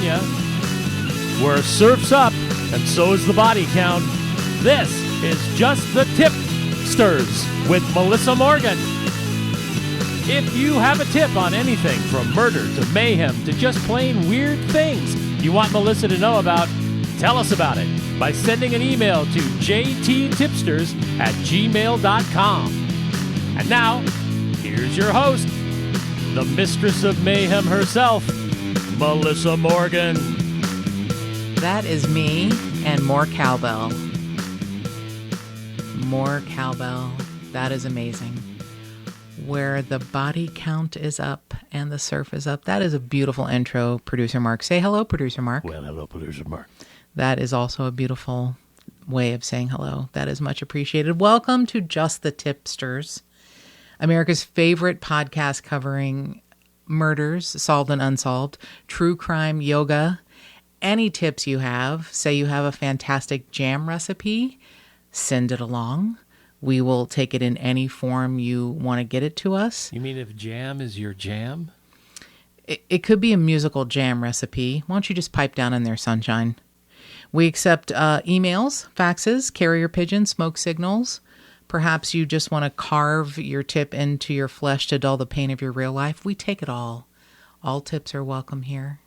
California, where surf's up and so is the body count. This is Just the Tip-Sters with Melissa Morgan. If you have a tip on anything from murder to mayhem to just plain weird things you want Melissa to know about, tell us about it by sending an email to jttipsters@gmail.com. And now, here's your host, the mistress of mayhem herself, Melissa Morgan. That is me and more cowbell. More cowbell. That is amazing. Where the body count is up and the surf is up. That is a beautiful intro, Producer Mark. Say hello, Producer Mark. Well, hello, Producer Mark. That is also a beautiful way of saying hello. That is much appreciated. Welcome to Just the Tip-Sters, America's favorite podcast covering murders, solved and unsolved, true crime, yoga. Any tips you have, say you have a fantastic jam recipe, send it along. We will take it in any form you want to get it to us. You mean if jam is your jam? It could be a musical jam recipe. Why don't you just pipe down in there, sunshine? We accept emails, faxes, carrier pigeons, smoke signals. Perhaps you just want to carve your tip into your flesh to dull the pain of your real life. We take it all. All tips are welcome here.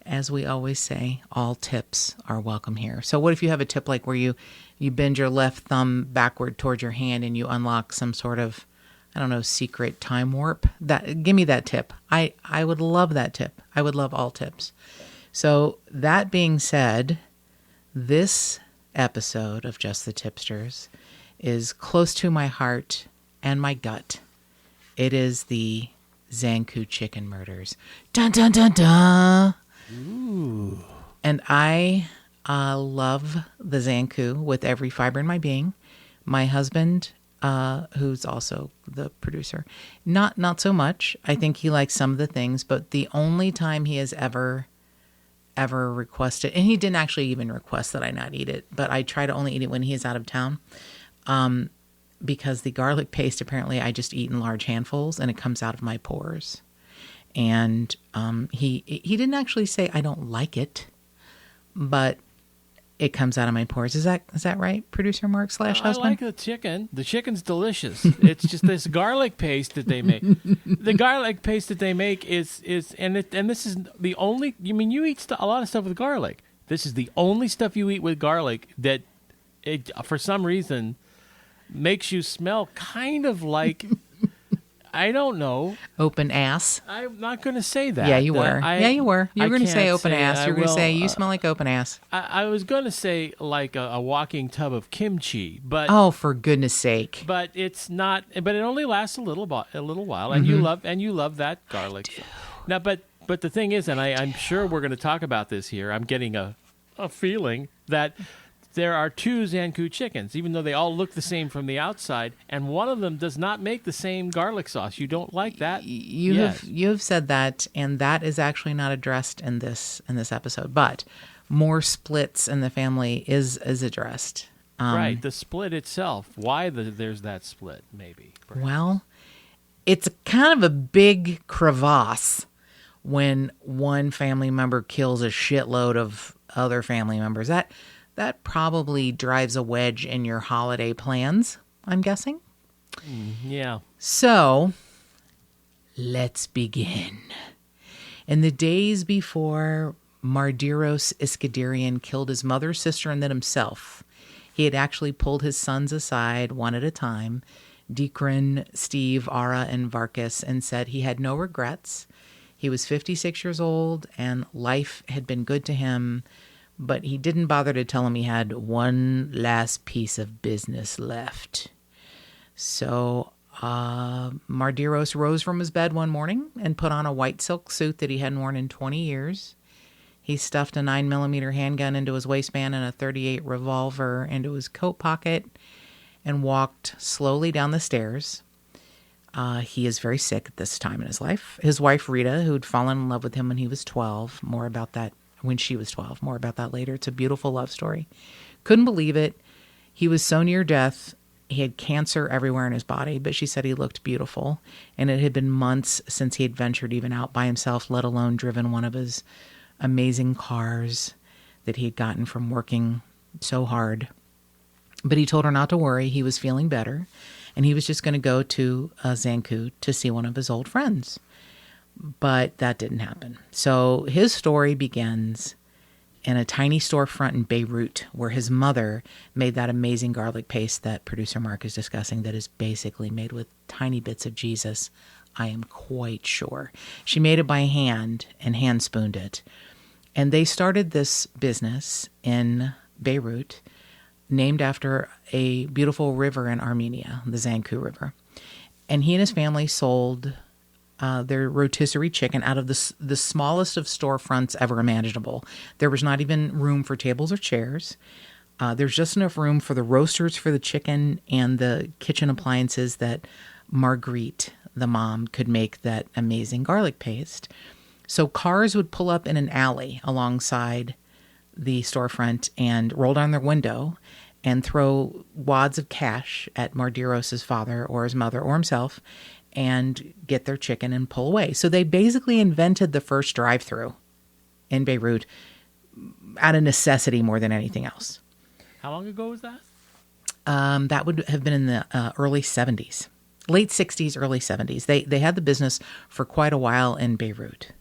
As we always say, all tips are welcome here. So what if you have a tip like where you bend your left thumb backward towards your hand and you unlock some sort of, I don't know, secret time warp? Give me that tip. I would love that tip. I would love all tips. So that being said, this episode of Just the Tipsters is close to my heart and my gut. It is the Zankou chicken murders. Dun, dun, dun, dun. Ooh. And I love the Zankou with every fiber in my being. My husband, who's also the producer, not so much. I think he likes some of the things, but the only time he has ever requested, and he didn't actually even request that I not eat it, but I try to only eat it when he is out of town, because the garlic paste, apparently I just eat in large handfuls and it comes out of my pores. And he didn't actually say I don't like it, but it comes out of my pores. Is that right, Producer Mark / husband? I like the chicken. The chicken's delicious. It's just this garlic paste that they make. The garlic paste that they make is and this is the only. You mean you eat a lot of stuff with garlic? This is the only stuff you eat with garlic that it for some reason makes you smell kind of like. I don't know. Open ass. I'm not going to say that. Yeah, you were. You were. You were going to say open ass. You were going to say you smell like open ass. I was going to say like a walking tub of kimchi, but oh, for goodness sake! But it's not. But it only lasts a little while, and you love that garlic. Now, but the thing is, and I'm sure we're going to talk about this here. I'm getting a feeling that. There are two Zankou chickens, even though they all look the same from the outside, and one of them does not make the same garlic sauce. You don't like that? You have said that, and that is actually not addressed in this episode. But more splits in the family is addressed. Right, the split itself. Why there's that split? Maybe. Perhaps. Well, it's kind of a big crevasse when one family member kills a shitload of other family members. That probably drives a wedge in your holiday plans, I'm guessing. Yeah. So, let's begin. In the days before Mardiros Iskandarian killed his mother, sister, and then himself, he had actually pulled his sons aside one at a time, Dikran, Steve, Ara, and Varkas, and said he had no regrets. He was 56 years old, and life had been good to him, but he didn't bother to tell him he had one last piece of business left. So Mardiros rose from his bed one morning and put on a white silk suit that he hadn't worn in 20 years. He stuffed a 9mm handgun into his waistband and a .38 revolver into his coat pocket and walked slowly down the stairs. He is very sick at this time in his life. His wife, Rita, who'd fallen in love with him when he was 12, more about that when she was 12. More about that later. It's a beautiful love story. Couldn't believe it. He was so near death. He had cancer everywhere in his body, but she said he looked beautiful. And it had been months since he had ventured even out by himself, let alone driven one of his amazing cars that he had gotten from working so hard. But he told her not to worry. He was feeling better, and he was just going to go to Zankou to see one of his old friends. But that didn't happen. So his story begins in a tiny storefront in Beirut, where his mother made that amazing garlic paste that producer Mark is discussing, that is basically made with tiny bits of Jesus, I am quite sure. She made it by hand and hand spooned it. And they started this business in Beirut, named after a beautiful river in Armenia, the Zankou River. And he and his family sold their rotisserie chicken out of the smallest of storefronts ever imaginable. There was not even room for tables or chairs. There's just enough room for the roasters for the chicken and the kitchen appliances that Marguerite, the mom, could make that amazing garlic paste. So cars would pull up in an alley alongside the storefront and roll down their window and throw wads of cash at Mardiros's father or his mother or himself and get their chicken and pull away. So they basically invented the first drive-through in Beirut out of necessity more than anything else. How long ago was that? That would have been in the early 70s. Late 60s, early 70s. They had the business for quite a while in Beirut.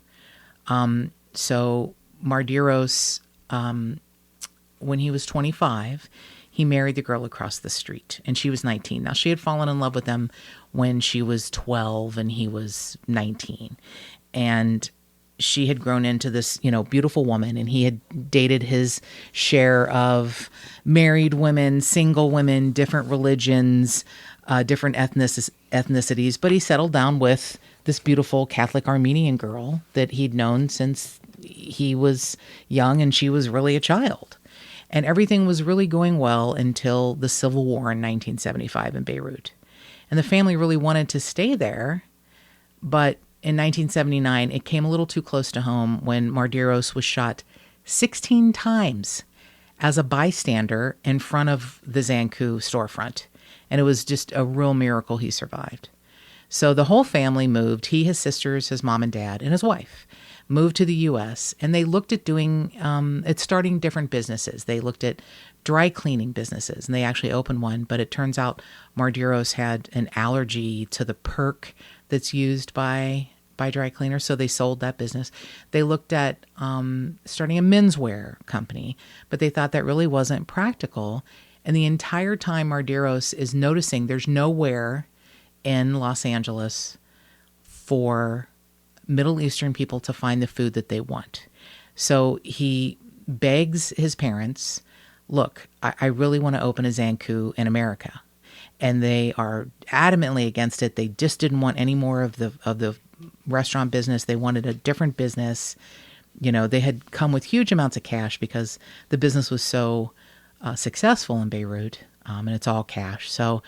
So Mardiros, when he was 25, he married the girl across the street, and she was 19. Now, she had fallen in love with him when she was 12 and he was 19. And she had grown into this, beautiful woman, and he had dated his share of married women, single women, different religions, different ethnicities. But he settled down with this beautiful Catholic Armenian girl that he'd known since he was young and she was really a child. And everything was really going well until the Civil War in 1975 in Beirut. And the family really wanted to stay there, but in 1979, it came a little too close to home when Mardiros was shot 16 times as a bystander in front of the Zankou storefront. And it was just a real miracle he survived. So the whole family moved, he, his sisters, his mom and dad, and his wife, moved to the U.S., and they looked at starting different businesses. They looked at dry cleaning businesses, and they actually opened one, but it turns out Mardiros had an allergy to the perk that's used by dry cleaners, so they sold that business. They looked at starting a menswear company, but they thought that really wasn't practical. And the entire time Mardiros is noticing there's nowhere in Los Angeles for Middle Eastern people to find the food that they want. So he begs his parents, look, I really want to open a Zankou in America. And they are adamantly against it. They just didn't want any more of the restaurant business. They wanted a different business. They had come with huge amounts of cash because the business was so successful in Beirut, and it's all cash. So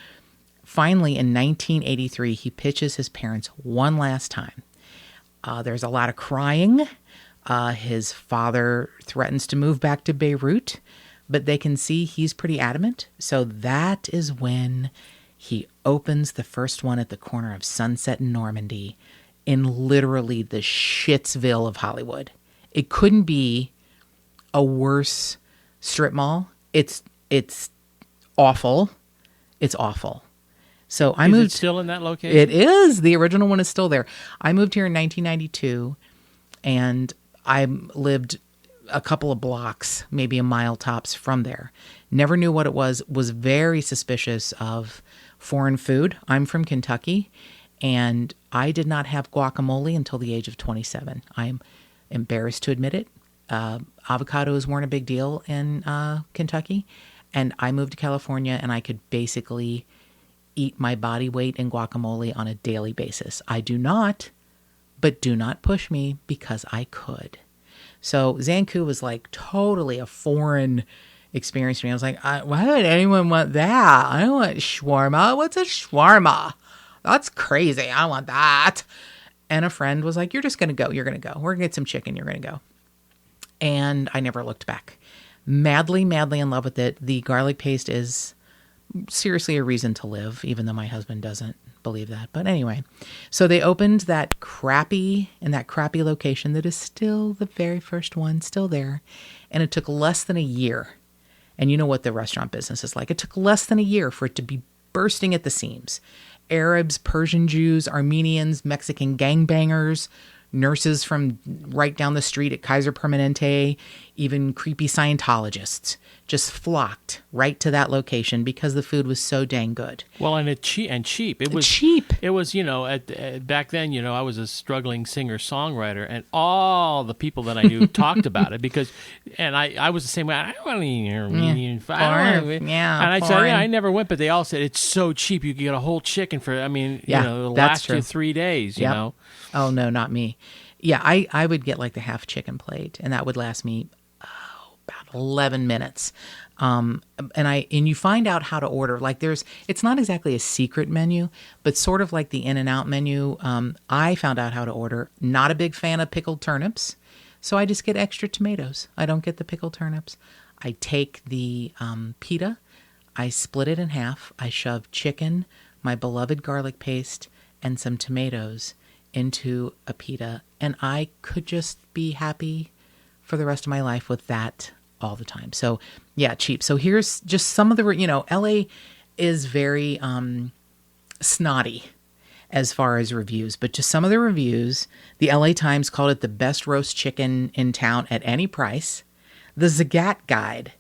finally, in 1983, he pitches his parents one last time. There's a lot of crying. His father threatens to move back to Beirut, but they can see he's pretty adamant. So that is when he opens the first one at the corner of Sunset and Normandy in literally the Shitsville of Hollywood. It couldn't be a worse strip mall. It's awful. It's awful. So I moved. Is it still in that location? It is. The original one is still there. I moved here in 1992, and I lived a couple of blocks, maybe a mile tops from there. Never knew what it was very suspicious of foreign food. I'm from Kentucky, and I did not have guacamole until the age of 27. I'm embarrassed to admit it. Avocados weren't a big deal in Kentucky, and I moved to California, and I could basically eat my body weight in guacamole on a daily basis. I do not, but do not push me because I could. So Zankou was like totally a foreign experience to me. I was like, why would anyone want that? I don't want shawarma. What's a shawarma? That's crazy. I want that. And a friend was like, you're just going to go. You're going to go. We're going to get some chicken. You're going to go. And I never looked back. Madly, madly in love with it. The garlic paste is seriously a reason to live, even though my husband doesn't believe that. But anyway, so they opened that crappy location that is still the very first one, still there. And it took less than a year. And you know what the restaurant business is like. It took less than a year for it to be bursting at the seams. Arabs, Persian Jews, Armenians, Mexican gangbangers, nurses from right down the street at Kaiser Permanente, even creepy Scientologists just flocked right to that location because the food was so dang good. Well, and cheap. It was cheap. It was, back then, I was a struggling singer-songwriter, and all the people that I knew talked about it and I was the same way. I don't want to eat Armenian food. And I said, I never went, but they all said it's so cheap. You can get a whole chicken for, it'll last you 3 days, you know. Oh, no, not me. Yeah, I would get like the half chicken plate, and that would last me about 11 minutes. And you find out how to order. Like it's not exactly a secret menu, but sort of like the In-N-Out menu. I found out how to order. Not a big fan of pickled turnips, so I just get extra tomatoes. I don't get the pickled turnips. I take the pita, I split it in half. I shove chicken, my beloved garlic paste, and some tomatoes into a pita, and I could just be happy for the rest of my life with that all the time. So yeah, cheap. So here's just some of the, LA is very snotty as far as reviews, but just some of the reviews. The LA Times called it the best roast chicken in town at any price. The Zagat Guide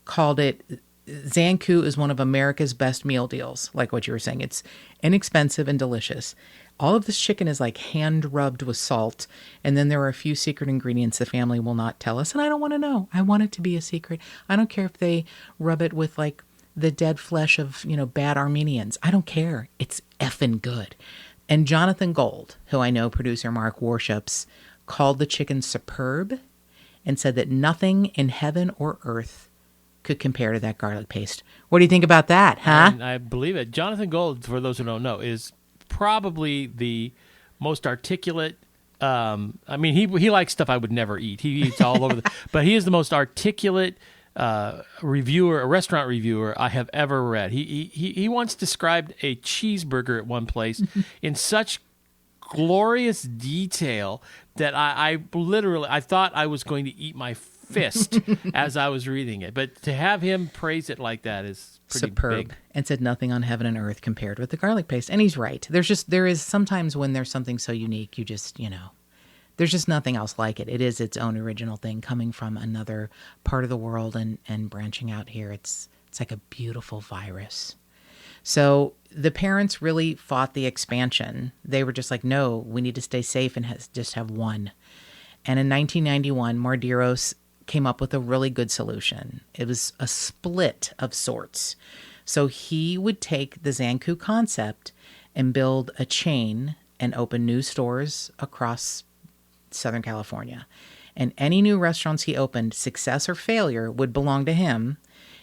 called it Zankou is one of America's best meal deals. Like what you were saying, it's inexpensive and delicious. All of this chicken is like hand rubbed with salt. And then there are a few secret ingredients the family will not tell us. And I don't want to know. I want it to be a secret. I don't care if they rub it with like the dead flesh of, bad Armenians. I don't care. It's effing good. And Jonathan Gold, who I know producer Mark worships, called the chicken superb and said that nothing in heaven or earth could compare to that garlic paste. What do you think about that, huh? And I believe it. Jonathan Gold, for those who don't know, is probably the most articulate. He likes stuff I would never eat. He eats all over but he is the most articulate reviewer, a restaurant reviewer I have ever read. He once described a cheeseburger at one place in such glorious detail that I thought I was going to eat my fist as I was reading it. But to have him praise it like that is pretty superb. Big. And said nothing on heaven and earth compared with the garlic paste. And he's right. There is sometimes when there's something so unique, you just, there's just nothing else like it. It is its own original thing coming from another part of the world and branching out here. It's like a beautiful virus. So the parents really fought the expansion. They were just like, no, we need to stay safe and just have one. And in 1991, Mardiros came up with a really good solution. It was a split of sorts. So he would take the Zankou concept and build a chain and open new stores across Southern California. And any new restaurants he opened, success or failure, would belong to him.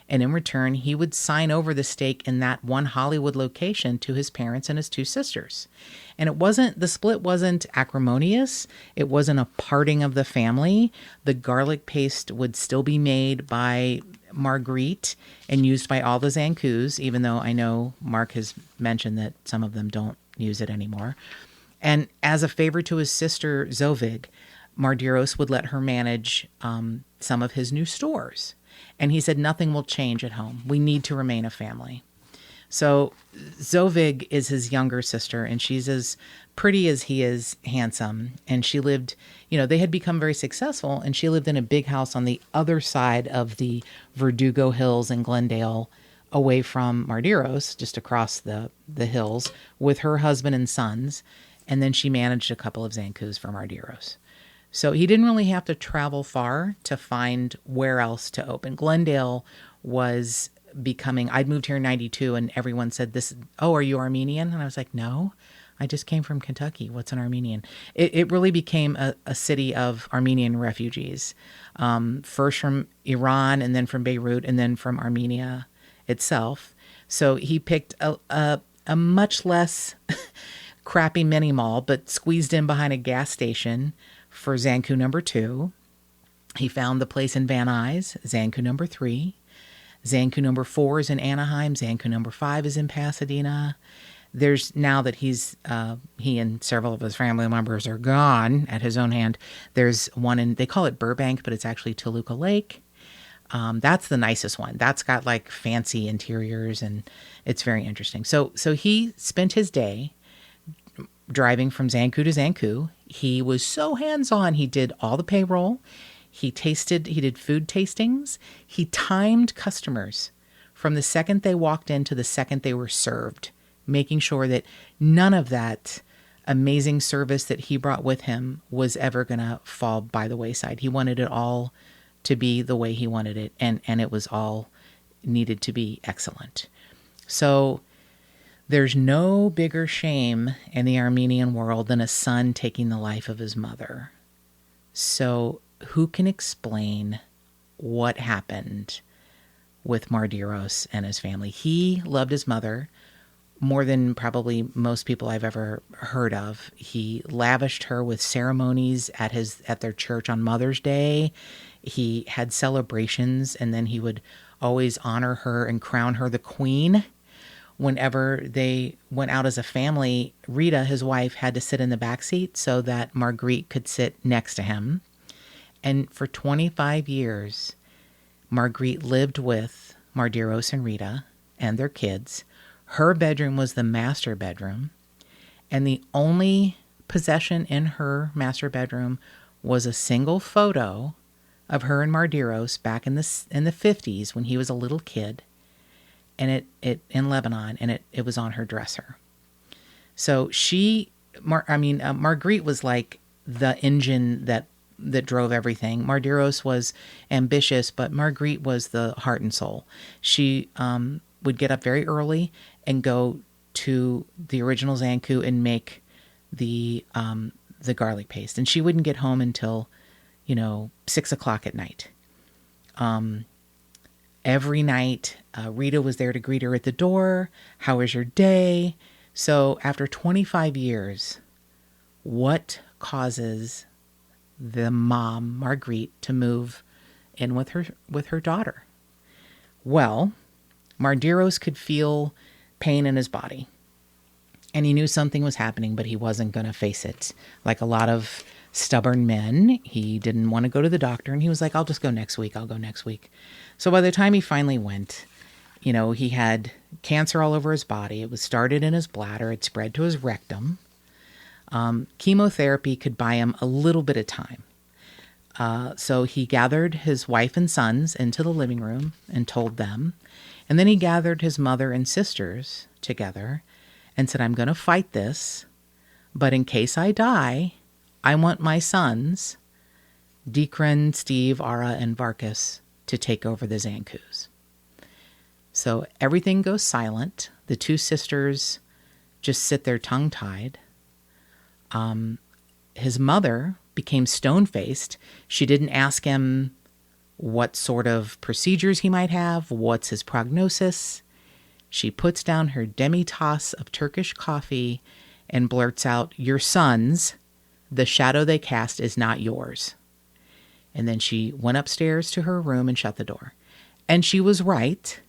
And in return, he would sign over the stake in that one Hollywood location to his parents and his two sisters. And the split wasn't acrimonious. It wasn't a parting of the family. The garlic paste would still be made by Marguerite and used by all the Zankous, even though I know Mark has mentioned that some of them don't use it anymore. And as a favor to his sister, Zovig, Mardiros would let her manage some of his new stores. And he said, nothing will change at home. We need to remain a family. So Zovig is his younger sister, and she's as pretty as he is handsome. And she lived, they had become very successful, and she lived in a big house on the other side of the Verdugo Hills in Glendale, away from Mardiros, just across the hills, with her husband and sons. And then she managed a couple of Zankous for Mardiros. So he didn't really have to travel far to find where else to open. Glendale was becoming, I'd moved here in 92 and everyone said are you Armenian? And I was like, no, I just came from Kentucky. What's an Armenian? It really became a city of Armenian refugees. First from Iran and then from Beirut and then from Armenia itself. So he picked a much less crappy mini mall, but squeezed in behind a gas station for Zankou number 2. He found the place in Van Nuys, Zankou number 3. Zankou number 4 is in Anaheim. Zankou number 5 is in Pasadena. there's now that he and several of his family members are gone at his own hand. There's one in, they call it Burbank, but it's actually Toluca Lake. That's the nicest one. That's got like fancy interiors and it's very interesting. So he spent his day driving from Zankou to Zankou. He was so hands-on. He did all the payroll. He did food tastings. He timed customers from the second they walked in to the second they were served, making sure that none of that amazing service that he brought with him was ever going to fall by the wayside. He wanted it all to be the way he wanted it, and it was all needed to be excellent. So there's no bigger shame in the Armenian world than a son taking the life of his mother. So who can explain what happened with Mardiros and his family? He loved his mother more than probably most people I've ever heard of. He lavished her with ceremonies at their church on Mother's Day. He had celebrations, and then he would always honor her and crown her the queen. Whenever they went out as a family, Rita, his wife, had to sit in the back seat so that Marguerite could sit next to him. And for 25 years, Marguerite lived with Mardiros and Rita and their kids. Her bedroom was the master bedroom, and the only possession in her master bedroom was a single photo of her and Mardiros back in the 50s when he was a little kid, and it in Lebanon, and it was on her dresser. So Marguerite was like the engine that drove everything. Mardiros was ambitious, but Marguerite was the heart and soul. She would get up very early and go to the original Zankou and make the garlic paste. And she wouldn't get home until, 6 o'clock at night. Every night, Rita was there to greet her at the door. How was your day? So after 25 years, what causes the mom, Marguerite, to move in with her daughter? Well, Mardiros could feel pain in his body, and he knew something was happening, but he wasn't going to face it. Like a lot of stubborn men, he didn't want to go to the doctor, and he was like, I'll just go next week. I'll go next week. So by the time he finally went, he had cancer all over his body. It was started in his bladder. It spread to his rectum. Chemotherapy could buy him a little bit of time. So he gathered his wife and sons into the living room and told them. And then he gathered his mother and sisters together and said, I'm going to fight this, but in case I die, I want my sons, Dekran, Steve, Ara, and Varkas, to take over the Zankous. So everything goes silent. The two sisters just sit there tongue-tied. His mother became stone-faced. She didn't ask him what sort of procedures he might have, what's his prognosis. She puts down her demi-tasse of Turkish coffee and blurts out, your sons, the shadow they cast is not yours. And then she went upstairs to her room and shut the door. And she was right.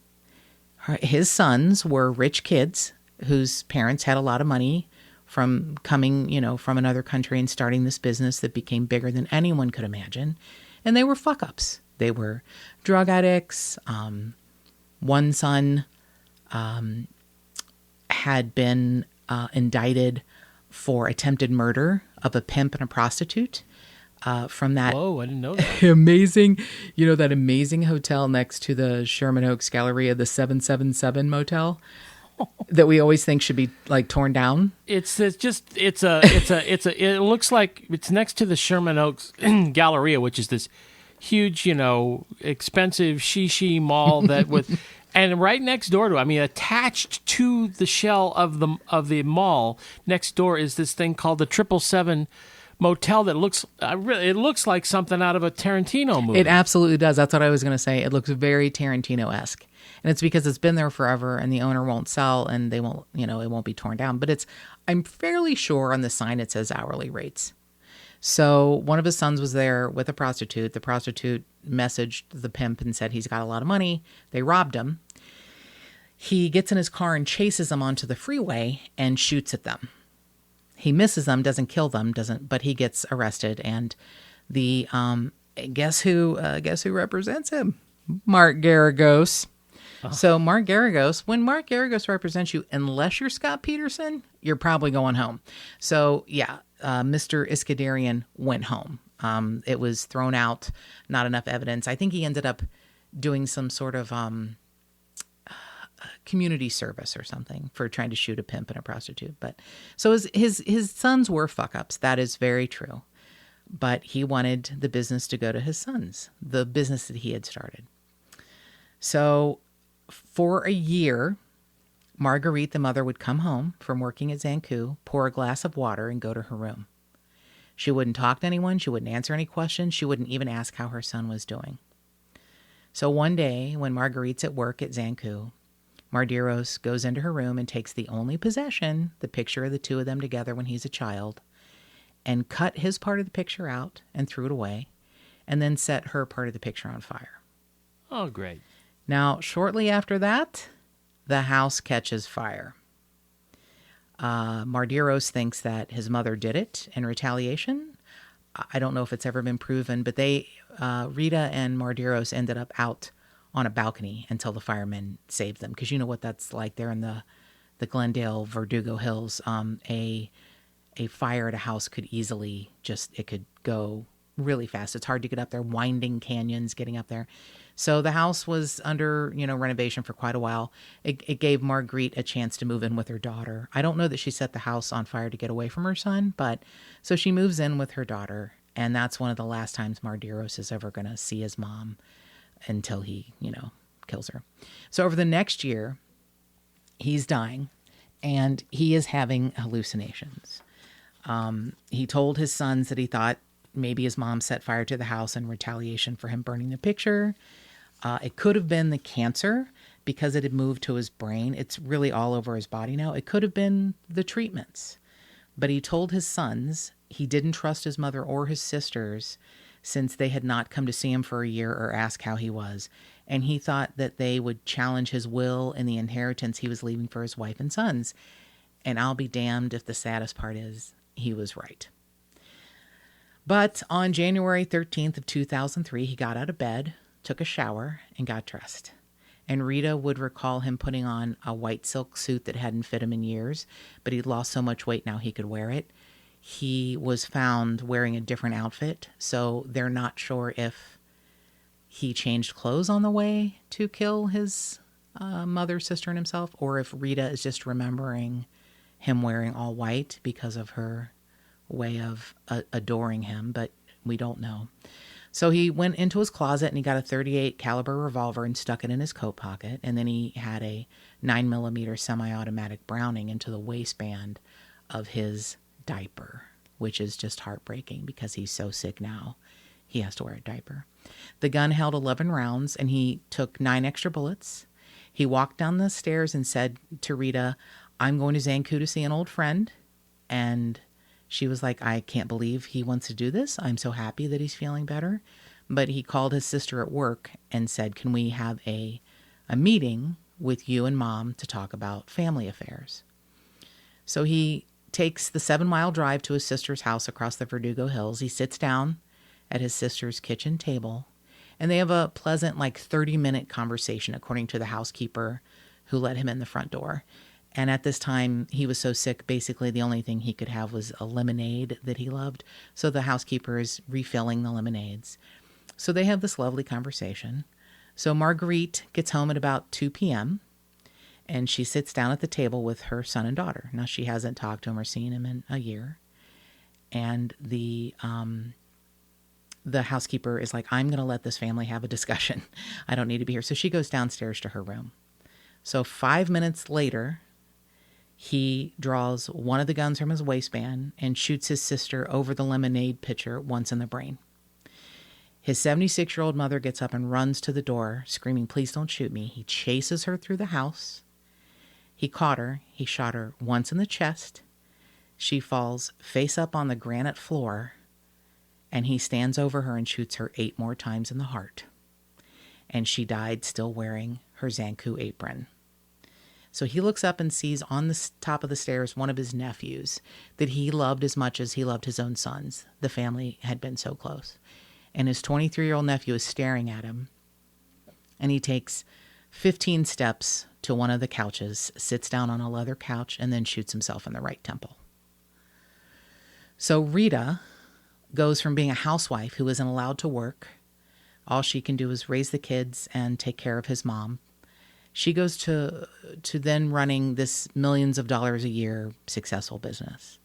His sons were rich kids whose parents had a lot of money from coming, from another country and starting this business that became bigger than anyone could imagine. And they were fuck-ups. They were drug addicts. One son had been indicted for attempted murder of a pimp and a prostitute. From that Whoa, I didn't know that. amazing, that amazing hotel next to the Sherman Oaks Galleria, the 777 motel that we always think should be like torn down. It looks like it's next to the Sherman Oaks Galleria, which is this huge, expensive shishi mall and right next door to, attached to the shell of the mall next door is this thing called the 777 motel that looks like something out of a Tarantino movie. It absolutely does. That's what I was going to say. It looks very Tarantino-esque. And it's because it's been there forever and the owner won't sell and they won't, it won't be torn down. But I'm fairly sure on the sign it says hourly rates. So one of his sons was there with a prostitute. The prostitute messaged the pimp and said he's got a lot of money. They robbed him. He gets in his car and chases them onto the freeway and shoots at them. He misses them, doesn't kill them, but he gets arrested. And the guess who represents him? Mark Garagos. Oh. So Mark Garagos, when Mark Garagos represents you, unless you're Scott Peterson, you're probably going home. So yeah, Mr. Iskandarian went home. It was thrown out, not enough evidence. I think he ended up doing some sort of community service or something for trying to shoot a pimp and a prostitute. But so his sons were fuck ups. That is very true. But he wanted the business to go to his sons, the business that he had started. So for a year, Marguerite, the mother, would come home from working at Zankou, pour a glass of water, and go to her room. She wouldn't talk to anyone. She wouldn't answer any questions. She wouldn't even ask how her son was doing. So one day, when Marguerite's at work at Zankou, Mardiros goes into her room and takes the only possession, the picture of the two of them together when he's a child, and cut his part of the picture out and threw it away, and then set her part of the picture on fire. Oh, great. Now, shortly after that, the house catches fire. Mardiros thinks that his mother did it in retaliation. I don't know if it's ever been proven, but Rita and Mardiros ended up out on a balcony until the firemen saved them. Because you know what that's like there in the Glendale, Verdugo Hills. A fire at a house could easily it could go really fast. It's hard to get up there, winding canyons getting up there. So the house was under, renovation for quite a while. It gave Marguerite a chance to move in with her daughter. I don't know that she set the house on fire to get away from her son, but so she moves in with her daughter, and that's one of the last times Mardiros is ever going to see his mom until he, kills her. So over the next year, he's dying, and he is having hallucinations. He told his sons that he thought maybe his mom set fire to the house in retaliation for him burning the picture. It could have been the cancer because it had moved to his brain. It's really all over his body now. It could have been the treatments. But he told his sons he didn't trust his mother or his sisters since they had not come to see him for a year or ask how he was. And he thought that they would challenge his will and the inheritance he was leaving for his wife and sons. And I'll be damned if the saddest part is he was right. But on January 13th of 2003, he got out of bed, took a shower, and got dressed. And Rita would recall him putting on a white silk suit that hadn't fit him in years, but he'd lost so much weight now he could wear it. He was found wearing a different outfit, so they're not sure if he changed clothes on the way to kill his mother, sister, and himself, or if Rita is just remembering him wearing all white because of her way of adoring him, but we don't know. So he went into his closet and he got a .38 caliber revolver and stuck it in his coat pocket. And then he had a 9mm semi-automatic Browning into the waistband of his diaper, which is just heartbreaking because he's so sick now. He has to wear a diaper. The gun held 11 rounds and he took 9 extra bullets. He walked down the stairs and said to Rita, "I'm going to Zankou to see an old friend." And she was like, "I can't believe he wants to do this. I'm so happy that he's feeling better." But he called his sister at work and said, "Can we have a meeting with you and Mom to talk about family affairs?" So he takes the 7-mile drive to his sister's house across the Verdugo Hills. He sits down at his sister's kitchen table, and they have a pleasant, 30-minute conversation, according to the housekeeper who let him in the front door. And at this time, he was so sick, basically the only thing he could have was a lemonade that he loved. So the housekeeper is refilling the lemonades. So they have this lovely conversation. So Marguerite gets home at about 2 p.m. and she sits down at the table with her son and daughter. Now, she hasn't talked to him or seen him in a year. And the housekeeper is like, "I'm going to let this family have a discussion. I don't need to be here." So she goes downstairs to her room. So 5 minutes later, he draws one of the guns from his waistband and shoots his sister over the lemonade pitcher once in the brain. His 76-year-old mother gets up and runs to the door, screaming, "Please don't shoot me." He chases her through the house. He caught her. He shot her once in the chest. She falls face up on the granite floor, and he stands over her and shoots her 8 more times in the heart. And she died still wearing her Zankou apron. So he looks up and sees on the top of the stairs one of his nephews that he loved as much as he loved his own sons. The family had been so close. And his 23-year-old nephew is staring at him. And he takes 15 steps to one of the couches, sits down on a leather couch, and then shoots himself in the right temple. So Rita goes from being a housewife who isn't allowed to work. All she can do is raise the kids and take care of his mom. She goes to then running this millions of dollars a year successful business.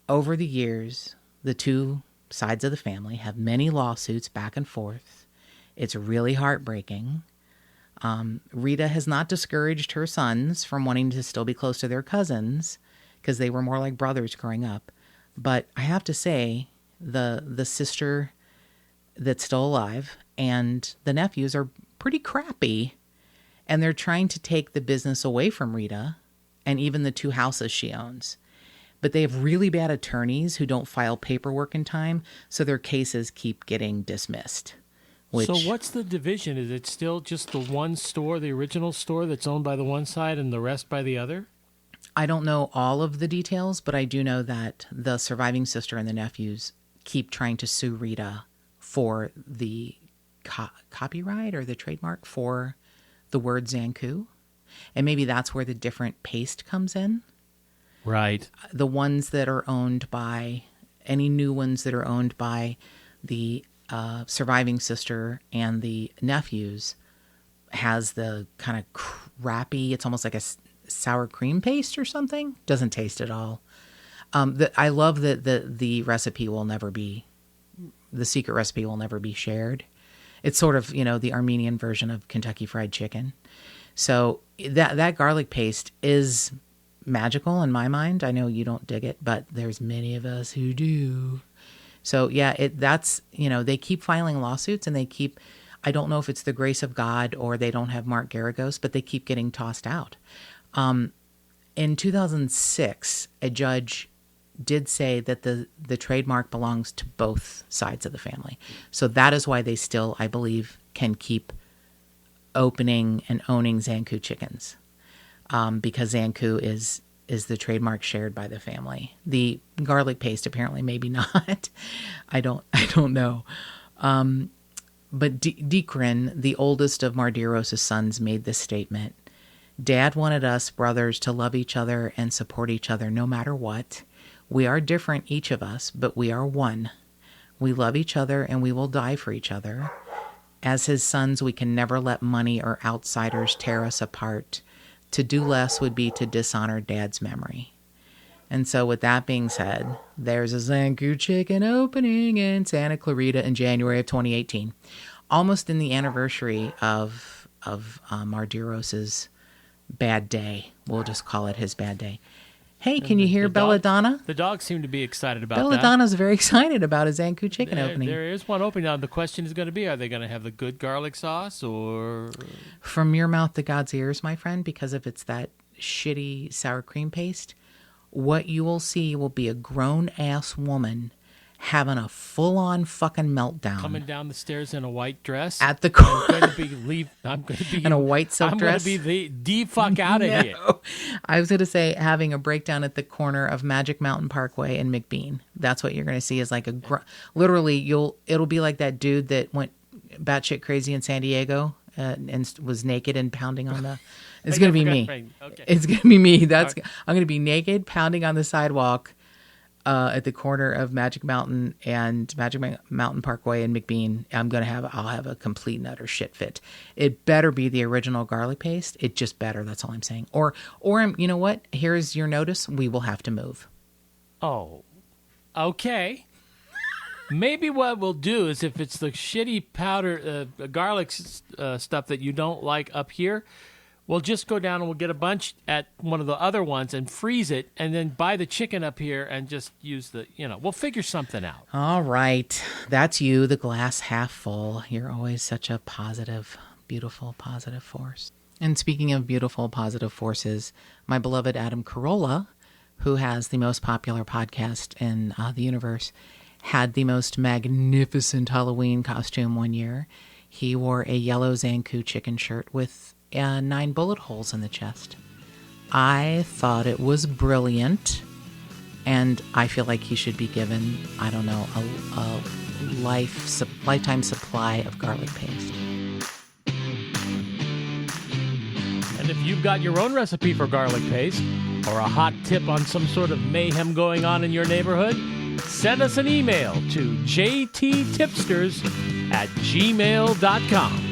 Over the years, the two sides of the family have many lawsuits back and forth. It's really heartbreaking. Rita has not discouraged her sons from wanting to still be close to their cousins because they were more like brothers growing up. But I have to say, the sister that's still alive and the nephews are pretty crappy. And they're trying to take the business away from Rita and even the two houses she owns. But they have really bad attorneys who don't file paperwork in time, so their cases keep getting dismissed. So what's the division? Is it still just the one store, the original store, that's owned by the one side and the rest by the other? I don't know all of the details, but I do know that the surviving sister and the nephews keep trying to sue Rita for the copyright or the trademark for the word Zankou. And maybe that's where the different paste comes in. Right. The ones that are owned by, any new ones that are owned by the surviving sister and the nephews has the kind of crappy, it's almost like a sour cream paste or something. Doesn't taste at all. I love that the recipe will never be, the secret recipe will never be shared. It's sort of, the Armenian version of Kentucky Fried Chicken. So that garlic paste is magical in my mind. I know you don't dig it, but there's many of us who do. So yeah, they keep filing lawsuits and I don't know if it's the grace of God or they don't have Mark Garagos, but they keep getting tossed out. In 2006, a judge did say that the trademark belongs to both sides of the family. So that is why they still, I believe, can keep opening and owning Zankou chickens. Because Zankou is the trademark shared by the family. The garlic paste apparently maybe not. I don't know. But Dikrin, the oldest of Mardiros' sons, made this statement. Dad wanted us brothers to love each other and support each other no matter what. We are different, each of us, but we are one. We love each other and we will die for each other. As his sons, we can never let money or outsiders tear us apart. To do less would be to dishonor Dad's memory. And so with that being said, there's a Zankou chicken opening in Santa Clarita in January of 2018. Almost in the anniversary of Mardiros's bad day. We'll just call it his bad day. Hey, can you hear Belladonna? The dogs seem to be excited about that. Belladonna's very excited about a Zankou chicken opening. There is one opening. Now, the question is going to be, are they going to have the good garlic sauce or... From your mouth to God's ears, my friend, because if it's that shitty sour cream paste, what you will see will be a grown-ass woman having a full-on fucking meltdown. Coming down the stairs in a white dress. At the I'm going to be in a white silk dress. I'm going to be the fuck out of here. I was going to say having a breakdown at the corner of Magic Mountain Parkway and McBean. That's what you're going to see is like literally it'll be like that dude that went batshit crazy in San Diego and was naked and pounding on the. It's going to be me. Okay. It's going to be me. I'm going to be naked, pounding on the sidewalk. At the corner of Magic Mountain and Magic Mountain Parkway and McBean, I'll have a complete and utter shit fit. It better be the original garlic paste. It just better. That's all I'm saying. Or you know what? Here's your notice. We will have to move. Oh, okay. Maybe what we'll do is if it's the shitty powder, garlic stuff that you don't like up here, we'll just go down and we'll get a bunch at one of the other ones and freeze it and then buy the chicken up here and just use we'll figure something out. All right. That's you, the glass half full. You're always such a positive, beautiful, positive force. And speaking of beautiful, positive forces, my beloved Adam Carolla, who has the most popular podcast in the universe, had the most magnificent Halloween costume one year. He wore a yellow Zankou chicken shirt with 9 bullet holes in the chest. I thought it was brilliant, and I feel like he should be given, I don't know, a lifetime supply of garlic paste. And if you've got your own recipe for garlic paste or a hot tip on some sort of mayhem going on in your neighborhood, send us an email to jttipsters@gmail.com.